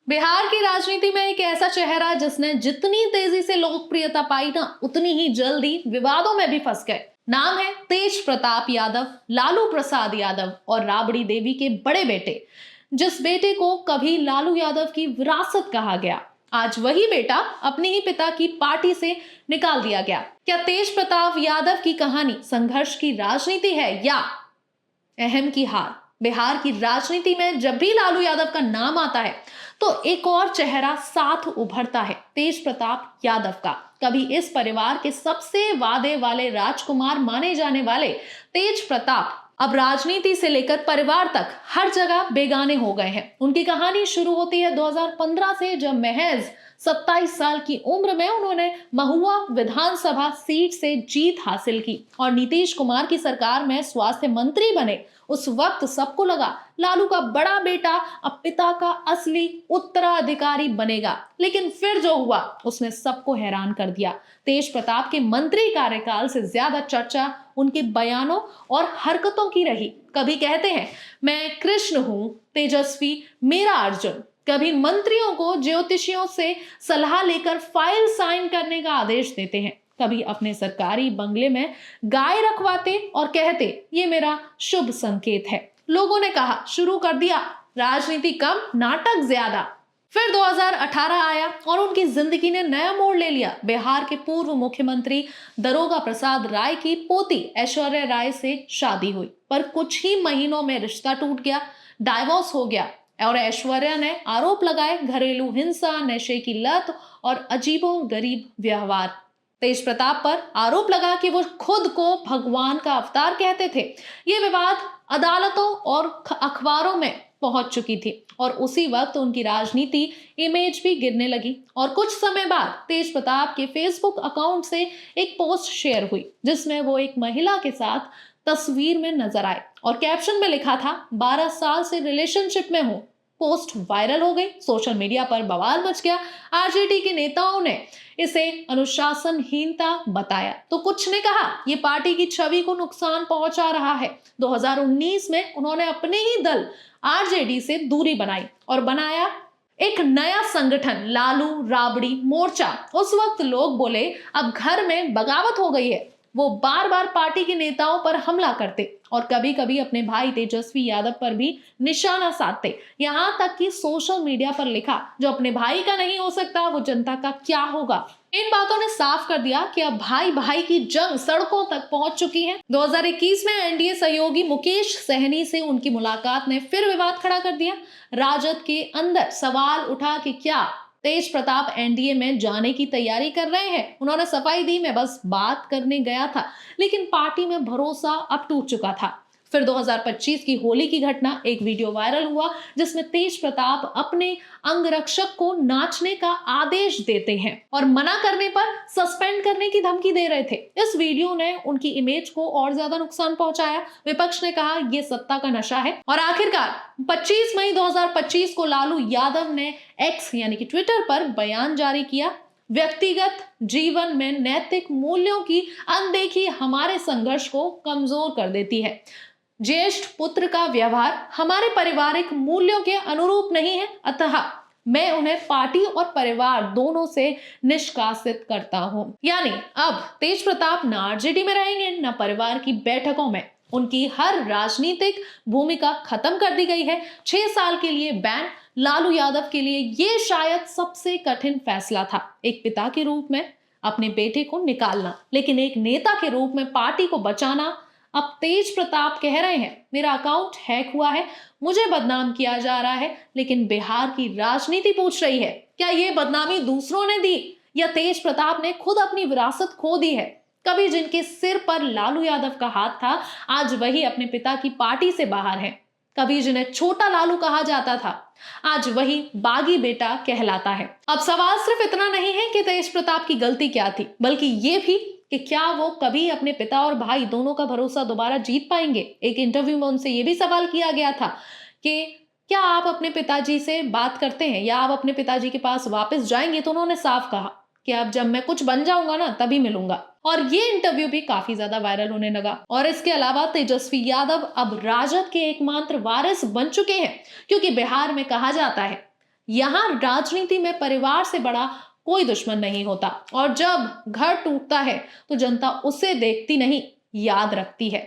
बिहार की राजनीति में एक ऐसा चेहरा जिसने जितनी तेजी से लोकप्रियता पाई ना, उतनी ही जल्दी विवादों में भी फंस गए। नाम है तेज प्रताप यादव, लालू प्रसाद यादव और राबड़ी देवी के बड़े बेटे। जिस बेटे को कभी लालू यादव की विरासत कहा गया, आज वही बेटा अपने ही पिता की पार्टी से निकाल दिया गया। क्या तेज प्रताप यादव की कहानी संघर्ष की राजनीति है या अहम की हार? बिहार की राजनीति में जब भी लालू यादव का नाम आता है तो एक और चेहरा साथ उभरता है, तेज प्रताप यादव का। कभी इस परिवार के सबसे वादे वाले राजकुमार माने जाने वाले तेज प्रताप अब राजनीति से लेकर परिवार तक हर जगह बेगाने हो गए हैं। उनकी कहानी शुरू होती है 2015 से, जब महज 27 साल की उम्र में उन्होंने महुआ विधानसभा सीट से जीत हासिल की और नीतीश कुमार की सरकार में स्वास्थ्य मंत्री बने। उस वक्त सबको लगा लालू का बड़ा बेटा अब पिता का असली उत्तराधिकारी बनेगा, लेकिन फिर जो हुआ उसने सबको हैरान कर दिया। तेज प्रताप के मंत्री कार्यकाल से ज्यादा चर्चा उनके बयानों और हरकतों की रही। कभी कहते हैं मैं कृष्ण हूं, तेजस्वी मेरा अर्जुन। कभी मंत्रियों को ज्योतिषियों से सलाह लेकर फाइल साइन करने का आदेश देते हैं। कभी अपने सरकारी बंगले में गाय रखवाते और कहते ये मेरा शुभ संकेत है। लोगों ने कहा शुरू कर दिया, राजनीति कम नाटक ज्यादा। फिर 2018 आया और उनकी जिंदगी ने नया मोड़ ले लिया। बिहार के पूर्व मुख्यमंत्री दारोगा प्रसाद राय की पोती ऐश्वर्या राय से शादी हुई, पर कुछ ही महीनों में रिश्ता टूट गया, डाइवोर्स हो गया और ऐश्वर्या ने आरोप लगाए घरेलू हिंसा, नशे की लत और अजीबोगरीब व्यवहार। तेज प्रताप पर आरोप लगा कि वो खुद को भगवान का अवतार कहते थे। ये विवाद अदालतों और अखबारों में पहुंच चुकी थी और उसी वक्त उनकी राजनीति इमेज भी गिरने लगी। और कुछ समय बाद तेज प्रताप के फेसबुक अकाउंट से एक पोस्ट शेयर हुई जिसमें वो एक महिला के साथ तस्वीर में नजर आए और कैप्शन में लिखा था 12 साल से रिलेशनशिप में हूं। पोस्ट वायरल हो गई, सोशल मीडिया पर बवाल मच गया। आरजेडी के नेताओं ने इसे अनुशासनहीनता बताया तो कुछ ने कहा ये पार्टी की छवि को नुकसान पहुंचा रहा है। 2019 में उन्होंने अपने ही दल आरजेडी से दूरी बनाई और बनाया एक नया संगठन लालू राबड़ी मोर्चा। उस वक्त लोग बोले अब घर में बगावत हो गई है। वो बार बार पार्टी के नेताओं पर हमला करते और कभी कभी अपने भाई तेजस्वी यादव पर भी निशाना साधते। यहां तक कि सोशल मीडिया पर लिखा जो अपने भाई का नहीं हो सकता वो जनता का क्या होगा। इन बातों ने साफ कर दिया कि अब भाई भाई की जंग सड़कों तक पहुंच चुकी है। 2021 में एनडीए सहयोगी मुकेश सहनी से उनकी मुलाकात ने फिर विवाद खड़ा कर दिया। राजद के अंदर सवाल उठा कि क्या तेज प्रताप एनडीए में जाने की तैयारी कर रहे हैं। उन्होंने सफाई दी मैं बस बात करने गया था, लेकिन पार्टी में भरोसा अब टूट चुका था। फिर 2025 की होली की घटना, एक वीडियो वायरल हुआ जिसमें तेज प्रताप अपने अंगरक्षक को नाचने का आदेश देते हैं और मना करने पर सस्पेंड करने की धमकी दे रहे थे। इस वीडियो ने उनकी इमेज को और ज्यादा नुकसान पहुंचाया। विपक्ष ने कहा ये सत्ता का नशा है और आखिरकार 25 मई 2025 को लालू यादव ने एक्स यानी कि ट्विटर पर बयान जारी किया, व्यक्तिगत जीवन में नैतिक मूल्यों की अनदेखी हमारे संघर्ष को कमजोर कर देती है। ज्येष्ठ पुत्र का व्यवहार हमारे पारिवारिक मूल्यों के अनुरूप नहीं है, अतः मैं उन्हें पार्टी और परिवार दोनों से निष्कासित करता हूं। यानी अब तेज प्रताप न आरजेडी में रहेंगे न परिवार की बैठकों में। उनकी हर राजनीतिक भूमिका खत्म कर दी गई है। 6 साल के लिए बैन। लालू यादव के लिए ये शायद सबसे कठिन फैसला था, एक पिता के रूप में अपने बेटे को निकालना, लेकिन एक नेता के रूप में पार्टी को बचाना। अब तेज प्रताप कह रहे हैं मेरा अकाउंट हैक हुआ है, मुझे बदनाम किया जा रहा है, लेकिन बिहार की राजनीति पूछ रही है क्या ये बदनामी दूसरों ने दी या तेज प्रताप ने खुद अपनी विरासत खो दी है। कभी जिनके सिर पर लालू यादव का हाथ था, आज वही अपने पिता की पार्टी से बाहर है। कभी जिन्हें छोटा लालू कहा जाता था, आज वही बागी बेटा कहलाता है। अब सवाल सिर्फ इतना नहीं है कि तेज प्रताप की गलती क्या थी, बल्कि ये भी कि क्या वो कभी अपने पिता और भाई दोनों का भरोसा दोबारा जीत पाएंगे। एक इंटरव्यू में उनसे ये भी सवाल किया गया था कि क्या आप अपने पिताजी से बात करते हैं या आप अपने पिताजी के पास वापस जाएंगे, तो उन्होंने साफ कहा कि अब जब मैं कुछ बन जाऊंगा ना तभी मिलूंगा। और ये इंटरव्यू भी काफी ज्यादा वायरल होने लगा। और इसके अलावा तेजस्वी यादव अब राजद के एकमात्र वारिस बन चुके हैं, क्योंकि बिहार में कहा जाता है यहाँ राजनीति में परिवार से बड़ा कोई दुश्मन नहीं होता और जब घर टूटता है तो जनता उसे देखती नहीं, याद रखती है।